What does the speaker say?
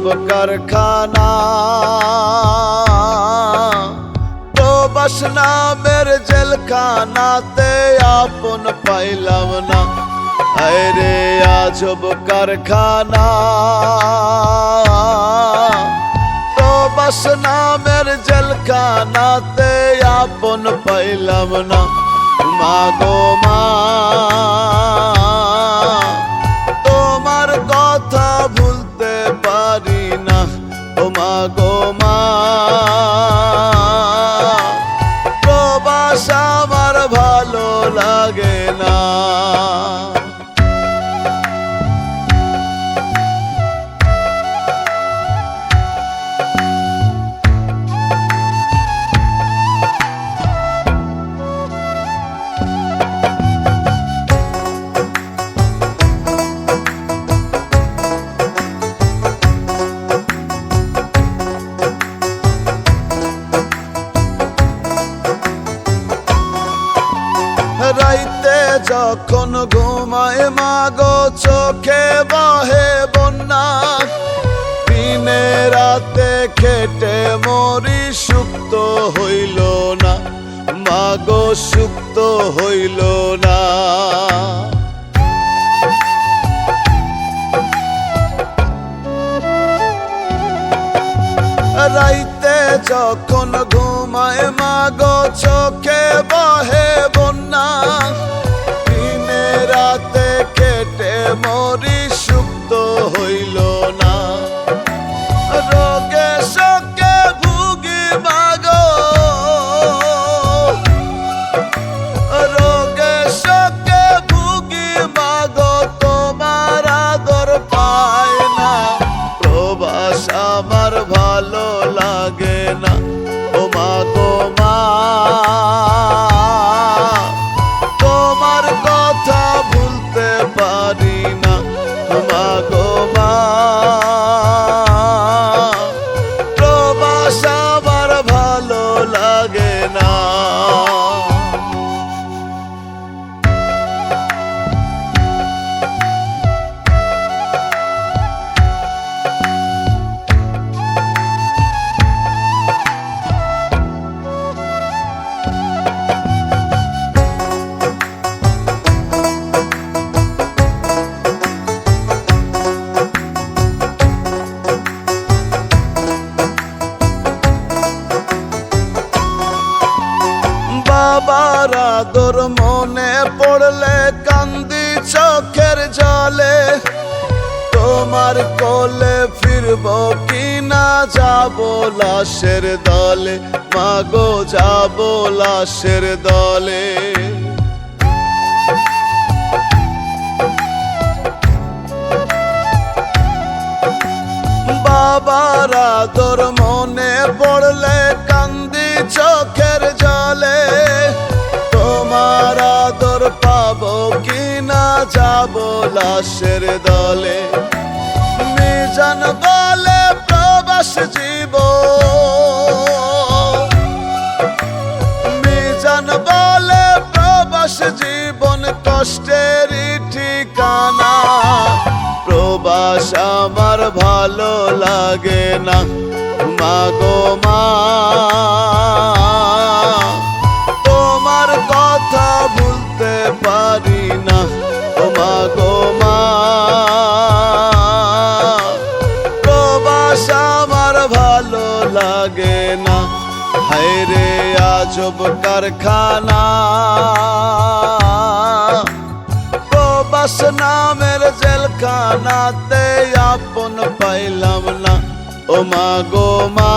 আজব কারখানা, প্রবাস নামের জেলখানাতে আপন পাইলাম না। আরে আজব কারখানা, প্রবাস নামের জেলখানাতে আপন পাইলাম না। মা গো মা, তোমার কথা ভুলতে পারি না। ও মা গো মা, প্রবাস আমার ভালো লাগে না। রাইতে যখন ঘুমায় মাগো চোখে বহে বন্যা, দিনে রাতে খেটে মরি সুক্ত হইল না। মাগো সুক্ত হইল না। রাইতে যখন ঘুমায় মাগো চোখে বহে বন্যা, দিনে রাতে কেটে মরি সুক্ত হইল না। রোগে শোকে ভুগি মাগো, রোগে শোকে ভুগি মাগো, তোমার আদর পায় না। প্রবাস আমার ভালো লাগে না। ও মা গো মা, তোমার কথা ভুলতে পারি না। মা গো মা, প্রবাস আমার ভালো লাগে না। বাবার আদর মনে পড়লে কান্দি চোখের জলে। তোমার কোলে ফিরব কি না, যাব লাশের দলে। মাগো যাব লাশের দলে। বাবার আদর মনে পড়লে কান্দি চোখের জলে। তোমার আদর পাবো কি না, যাব লাশের দলে। মিজান বলে প্রবাস জীবন, মিজান বলে প্রবাস জীবন কষ্টেরই ঠিকানা। প্রবাস আমার ভালো লাগে না। মা গো মা, তোমার কথা ভুলতে পারি না। ও মা গো মা, প্রবাস আমার ভালো লাগে না। হায় রে আজব কারখানা, প্রবাস নামের জেলখানাতে আপন পাইলাম না। ও মা গো মা।